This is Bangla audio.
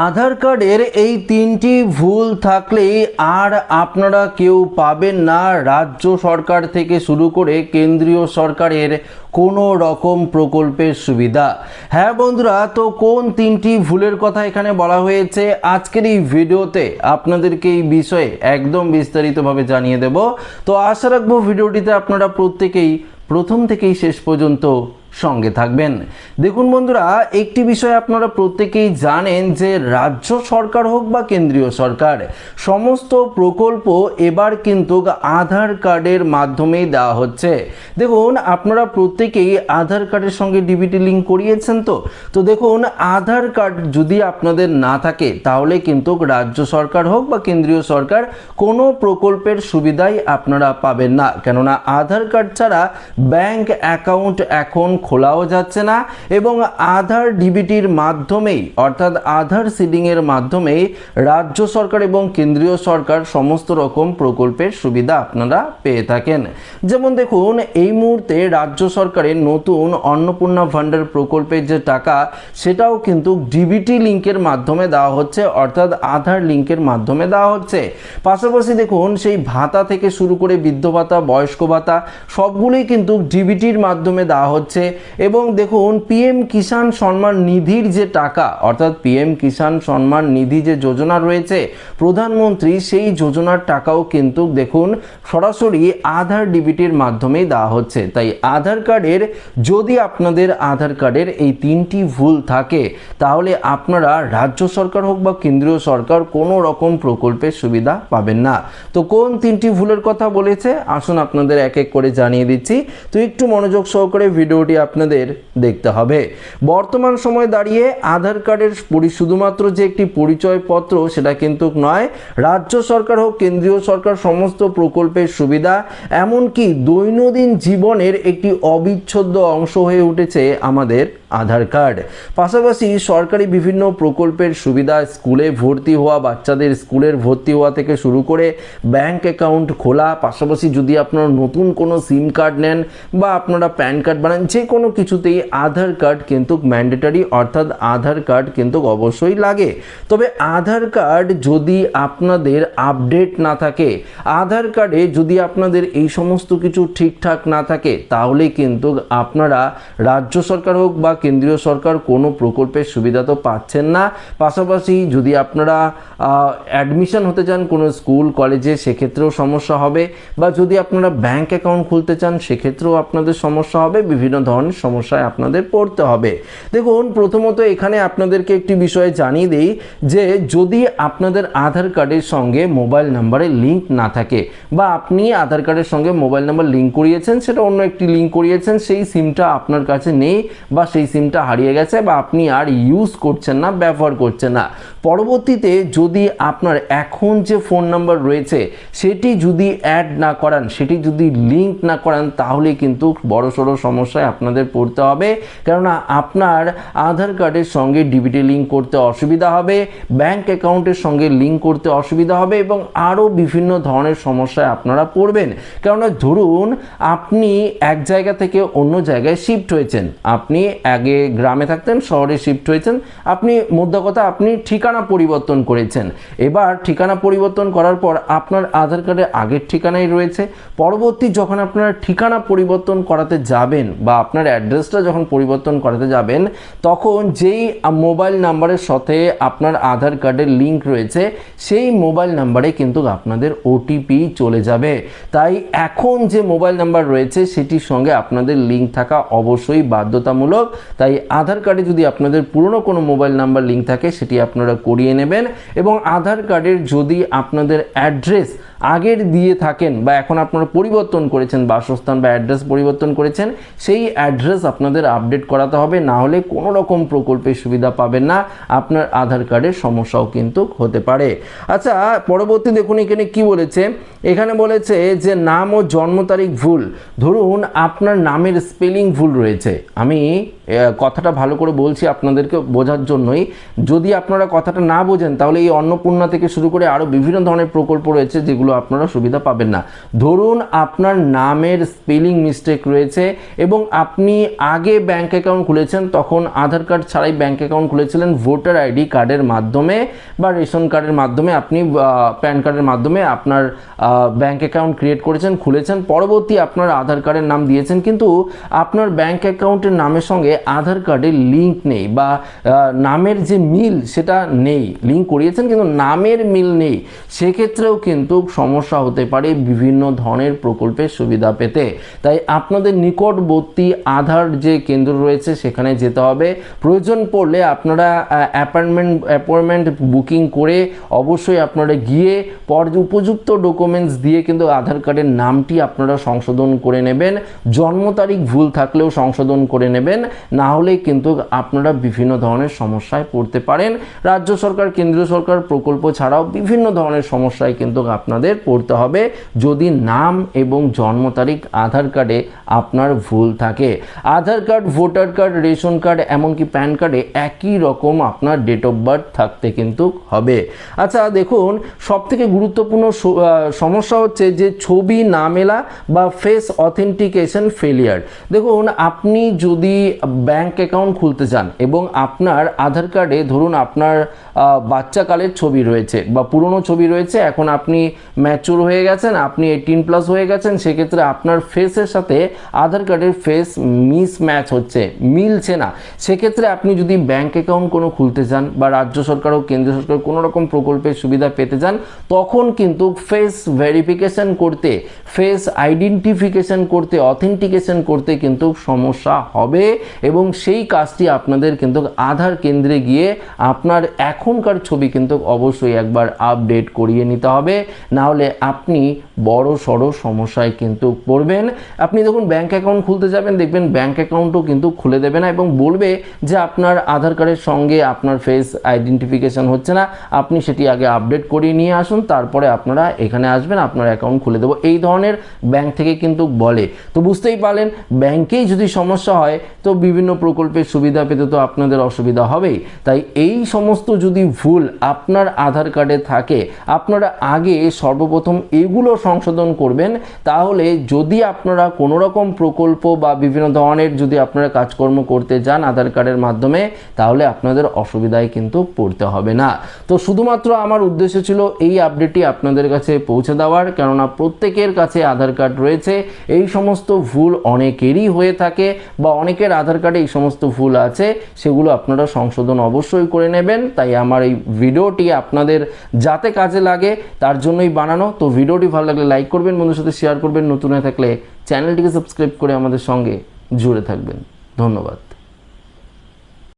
আধার কার্ডের এই তিনটি ভুল থাকলেই আর আপনারা কেউ পাবেন না রাজ্য সরকার থেকে শুরু করে কেন্দ্রীয় সরকারের কোনো রকম প্রকল্পের সুবিধা। হ্যাঁ বন্ধুরা, তো কোন তিনটি ভুলের কথা এখানে বলা হয়েছে আজকের এই ভিডিওতে আপনাদেরকে এই বিষয়ে একদম বিস্তারিতভাবে জানিয়ে দেব। তো আশা রাখবো ভিডিওটিতে আপনারা প্রত্যেকেই প্রথম থেকেই শেষ পর্যন্ত সঙ্গে থাকবেন। দেখুন বন্ধুরা, একটি বিষয় আপনারা প্রত্যেকেই জানেন যে রাজ্য সরকার হোক বা কেন্দ্রীয় সরকার সমস্ত প্রকল্প এবার কিন্তু আধার কার্ডের মাধ্যমেই দেওয়া হচ্ছে। দেখুন, আপনারা প্রত্যেকেই আধার কার্ডের সঙ্গে ডিবিটি লিঙ্ক করিয়েছেন। তো দেখুন, আধার কার্ড যদি আপনাদের না থাকে তাহলে কিন্তু রাজ্য সরকার হোক বা কেন্দ্রীয় সরকার কোনো প্রকল্পের সুবিধাই আপনারা পাবেন না, কেননা আধার কার্ড ছাড়া ব্যাংক অ্যাকাউন্ট এখন খোলাও যাচ্ছে না এবং আধার ডিবিটির মাধ্যমেই অর্থাৎ আধার সিডিংয়ের মাধ্যমেই রাজ্য সরকার এবং কেন্দ্রীয় সরকার সমস্ত রকম প্রকল্পের সুবিধা আপনারা পেয়ে থাকেন। যেমন দেখুন, এই মুহূর্তে রাজ্য সরকারের নতুন অন্নপূর্ণা ভান্ডার প্রকল্পের যে টাকা সেটাও কিন্তু ডিবিটি লিঙ্কের মাধ্যমে দেওয়া হচ্ছে, অর্থাৎ আধার লিঙ্কের মাধ্যমে দেওয়া হচ্ছে। পাশাপাশি দেখুন, সেই ভাতা থেকে শুরু করে বৃদ্ধ ভাতা, বয়স্ক ভাতা সবগুলোই কিন্তু ডিবিটির মাধ্যমে দেওয়া হচ্ছে। এবং দেখুন, পিএম কিষাণ সম্মান নিধির যে টাকা অর্থাৎ পিএম কিষাণ সম্মান নিধি যে যোজনা রয়েছে প্রধানমন্ত্রী, সেই যোজনার টাকাও কিন্তু দেখুন সরাসরি আধার ডিবিটির মাধ্যমেই দেওয়া হচ্ছে। তাই আধার কার্ডের যদি আপনাদের আধার কার্ডের এই তিনটি ভুল থাকে তাহলে আপনারা রাজ্য সরকার হোক বা কেন্দ্রীয় সরকার কোনো রকম প্রকল্পের সুবিধা পাবেন না। তো কোন তিনটি ভুলের কথা বলেছে আসুন আপনাদের এক এক করে জানিয়ে দিচ্ছি। তো একটু মনোযোগ সহকারে ভিডিওটি আপনাদের দেখতে হবে। বর্তমান সময়ে দাঁড়িয়ে আধার কার্ডের শুধুমাত্র যে একটি পরিচয়পত্র সেটা কিন্তু নয়, রাজ্য সরকার হোক কেন্দ্রীয় সরকার সমস্ত প্রকল্পের সুবিধা এমনকি দৈনন্দিন জীবনের একটি অবিচ্ছেদ্য অংশ হয়ে উঠেছে আমাদের আধার কার্ড। পাশাপাশি সরকারি বিভিন্ন প্রকল্পের সুবিধা, স্কুলে ভর্তি হওয়া, বাচ্চাদের স্কুলের ভর্তি হওয়া থেকে শুরু করে ব্যাংক অ্যাকাউন্ট খোলা, পাশাপাশি যদি আপনারা নতুন কোনো সিম কার্ড নেন বা আপনারা প্যান কার্ড বানান, যে কোনো কিছুতেই আধার কার্ড কিন্তু ম্যান্ডেটরি, অর্থাৎ আধার কার্ড কিন্তু অবশ্যই লাগে। তবে আধার কার্ড যদি আপনাদের আপডেট না থাকে, আধার কার্ডে যদি আপনাদের এই সমস্ত কিছু ঠিকঠাক না থাকে তাহলে কিন্তু আপনারা রাজ্য সরকার হোক বা কেন্দ্রীয় সরকার কোনো প্রকল্পের সুবিধা তো পাচ্ছেন না। পাশাপাশি যদি আপনারা অ্যাডমিশন হতে চান কোনো স্কুল কলেজে সেক্ষেত্রেও সমস্যা হবে, বা যদি আপনারা ব্যাংক অ্যাকাউন্ট খুলতে চান সেক্ষেত্রেও আপনাদের সমস্যা হবে, বিভিন্ন ধরনের সমস্যায় আপনাদের পড়তে হবে। দেখুন, প্রথমত এখানে আপনাদেরকে একটি বিষয় জানিয়ে দিই যে যদি আপনাদের আধার কার্ডের সঙ্গে মোবাইল নাম্বারের লিঙ্ক না থাকে বা আপনি আধার কার্ডের সঙ্গে মোবাইল নাম্বার লিঙ্ক করিয়েছেন, সেটা অন্য একটি লিঙ্ক করিয়েছেন, সেই সিমটা আপনার কাছে নেই বা সেই সিমটা হারিয়ে গেছে বা আপনি আর ইউজ করছেন না, ব্যবহার করছেন না, পরবর্তীতে যদি আপনার এখন যে ফোন নাম্বার রয়েছে সেটি যদি অ্যাড না করান, সেটি যদি লিঙ্ক না করান তাহলে কিন্তু বড়সড় সমস্যায় আপনাদের পড়তে হবে, কেননা আপনার আধার কার্ডের সঙ্গে ডিবিটি লিঙ্ক করতে অসুবিধা হবে, ব্যাংক অ্যাকাউন্টের সঙ্গে লিঙ্ক করতে অসুবিধা হবে এবং আরও বিভিন্ন ধরনের সমস্যায় আপনারা পড়বেন। কেননা ধরুন আপনি এক জায়গা থেকে অন্য জায়গায় শিফট হয়েছেন, আপনি আগে গ্রামে থাকতেন, শহরে শিফট হয়েছেন, আপনি মোদ্দা কথা আপনি ঠিকানা পরিবর্তন করেছেন। এবার ঠিকানা পরিবর্তন করার পর আপনার আধার কার্ডে আগের ঠিকানাই রয়েছে, পরবর্তী যখন আপনারা ঠিকানা পরিবর্তন করাতে যাবেন বা আপনার অ্যাড্রেসটা যখন পরিবর্তন করাতে যাবেন তখন যেই মোবাইল নাম্বারের সাথে আপনার আধার কার্ডের লিঙ্ক রয়েছে সেই মোবাইল নাম্বারে কিন্তু আপনাদের ওটিপি চলে যাবে। তাই এখন যে মোবাইল নাম্বার রয়েছে সেটির সঙ্গে আপনাদের লিঙ্ক থাকা অবশ্যই বাধ্যতামূলক। তাই আধার কার্ডে যদি আপনাদের পুরনো কোনো মোবাইল নাম্বার লিঙ্ক থাকে সেটি আপনারা করিয়ে নেবেন এবং আধার কার্ডের যদি আপনাদের অ্যাড্রেস আগের দিয়ে থাকেন বা এখন আপনারা পরিবর্তন করেছেন, বাসস্থান বা অ্যাড্রেস পরিবর্তন করেছেন, সেই অ্যাড্রেস আপনাদের আপডেট করাতে হবে, না হলে কোনো রকম প্রকল্পের সুবিধা পাবেন না, আপনার আধার কার্ডের সমস্যাও কিন্তু হতে পারে। আচ্ছা, পরবর্তী দেখুন এখানে কি বলেছে, এখানে বলেছে যে নাম ও জন্ম তারিখ ভুল। ধরুন আপনার নামের স্পেলিং ভুল রয়েছে, আমি কথাটা ভালো করে বলছি আপনাদেরকে বোঝার জন্যই, যদি আপনারা কথাটা না বোঝেন তাহলে এই অন্নপূর্ণা থেকে শুরু করে আরও বিভিন্ন ধরনের প্রকল্প রয়েছে যেগুলো আপনারা সুবিধা পাবেন না। ধরুন আপনার নামের স্পেলিং মিস্টেক রয়েছে এবং আপনি আগে ব্যাঙ্ক অ্যাকাউন্ট খুলেছেন, তখন আধার কার্ড ছাড়াই ব্যাঙ্ক অ্যাকাউন্ট খুলেছিলেন, ভোটার আইডি কার্ডের মাধ্যমে বা রেশন কার্ডের মাধ্যমে, আপনি প্যান কার্ডের মাধ্যমে আপনার ব্যাঙ্ক অ্যাকাউন্ট ক্রিয়েট করেছেন, খুলেছেন, পরবর্তী আপনার আধার কার্ডের নাম দিয়েছেন, কিন্তু আপনার ব্যাঙ্ক অ্যাকাউন্টের নামের সঙ্গে আধার কার্ডের লিঙ্ক নেই বা নামের যে মিল সেটা নেই, লিঙ্ক করিয়েছেন কিন্তু নামের মিল নেই, সেক্ষেত্রেও কিন্তু সমস্যা হতে পারে বিভিন্ন ধরনের প্রকল্পের সুবিধা পেতে। তাই আপনাদের নিকটবর্তী আধার যে কেন্দ্র রয়েছে সেখানে যেতে হবে। প্রয়োজন পড়লে আপনারা অ্যাপয়েন্টমেন্ট বুকিং করে অবশ্যই আপনারা গিয়ে উপযুক্ত ডকুমেন্টস দিয়ে কিন্তু আধার কার্ডের নামটি আপনারা সংশোধন করে নেবেন। জন্ম তারিখ ভুল থাকলেও সংশোধন করে নেবেন, না হলে কিন্তু আপনারা বিভিন্ন ধরনের সমস্যায় পড়তে পারেন। রাজ্য সরকার, কেন্দ্রীয় সরকার প্রকল্প ছাড়াও বিভিন্ন ধরনের সমস্যায় কিন্তু আপনাদের পড়তে হবে যদি নাম এবং জন্ম তারিখ আধার কার্ডে আপনার ভুল থাকে। Aadhaar card, voter card, ration card, এমনকি প্যান কার্ডে একই রকম আপনার ডেট অফ বার্থ থাকতে কিন্তু হবে। আচ্ছা দেখুন, সবথেকে গুরুত্বপূর্ণ সমস্যা হচ্ছে যে ছবি না মেলা বা ফেস অথেন্টিকেশন ফেলিয়ার। দেখুন, আপনি যদি ব্যাংক অ্যাকাউন্ট খুলতে চান এবং আপনার আধার কার্ডে ধরুন আপনার বাচ্চাকালের ছবি রয়েছে বা পুরনো ছবি রয়েছে, এখন আপনি ম্যাচুর হয়ে গেছেন, আপনি 18+ হয়ে গেছেন, সেক্ষেত্রে আপনার ফেসের সাথে আধার কার্ডের ফেস মিসম্যাচ হচ্ছে, মিলছে না। সেক্ষেত্রে আপনি যদি ব্যাংক অ্যাকাউন্ট কোনো খুলতে চান বা রাজ্য সরকার ও কেন্দ্র সরকার কোনো রকম প্রকল্পের সুবিধা পেতে চান, তখন কিন্তু ফেস ভেরিফিকেশন করতে, ফেস আইডেন্টিফিকেশন করতে, অথেন্টিকেশন করতে কিন্তু সমস্যা হবে এবং সেই কাজটি আপনাদের কিন্তু আধার কেন্দ্রে গিয়ে আপনার এখনকার ছবি কিন্তু অবশ্যই একবার আপডেট করিয়ে নিতে হবে, না হলে আপনি বড় সড়ো সমস্যায় কিন্তু পড়বেন। আপনি যখন ব্যাংক অ্যাকাউন্ট খুলতে যাবেন, দেখবেন ব্যাংক অ্যাকাউন্টও কিন্তু খুলে দেবে না এবং বলবে যে আপনার আধার কার্ডের সঙ্গে আপনার ফেস আইডেন্টিফিকেশন হচ্ছে না, আপনি সেটি আগে আপডেট করিয়ে নিয়ে আসুন, তারপরে আপনারা এখানে আসবেন, আপনার অ্যাকাউন্ট খুলে দেবো, এই ধরনের ব্যাংক থেকে কিন্তু বলে। তো বুঝতেই পারলেন, ব্যাংকেই যদি সমস্যা হয় তো বিভিন্ন প্রকল্পের সুবিধা পেতে তো আপনাদের অসুবিধা হবেই। তাই এই সমস্ত যদি ভুল আপনার আধার কার্ডে থাকে, আপনারা আগে সর্বপ্রথম এগুলো সংশোধন করবেন। তাহলে যদি আপনারা কোনো রকম প্রকল্প বা বিভিন্ন ধরনের যদি আপনারা কাজকর্ম করতে যান আধার কার্ডের মাধ্যমে, তাহলে আপনাদের অসুবিধায় কিন্তু পড়তে হবে না। তো শুধুমাত্র আমার উদ্দেশ্য ছিল এই আপডেটটি আপনাদের কাছে পৌঁছে দেওয়ার, কেননা প্রত্যেকের কাছে আধার কার্ড রয়েছে, এই সমস্ত ভুল অনেকেরই হয়ে থাকে বা অনেকের আধার কার্ডে এই সমস্ত ভুল আছে, সেগুলো আপনারা সংশোধন অবশ্যই করে নেবেন। তাই আমার এই ভিডিওটি আপনাদের যাতে কাজে লাগে তার জন্যই বানানো। তো ভিডিওটি ভালো লাগলে লাইক করবেন, বন্ধুর সাথে শেয়ার করবেন, নতুন হয়ে থাকলে চ্যানেলটিকে সাবস্ক্রাইব করে আমাদের সঙ্গে জুড়ে থাকবেন। ধন্যবাদ।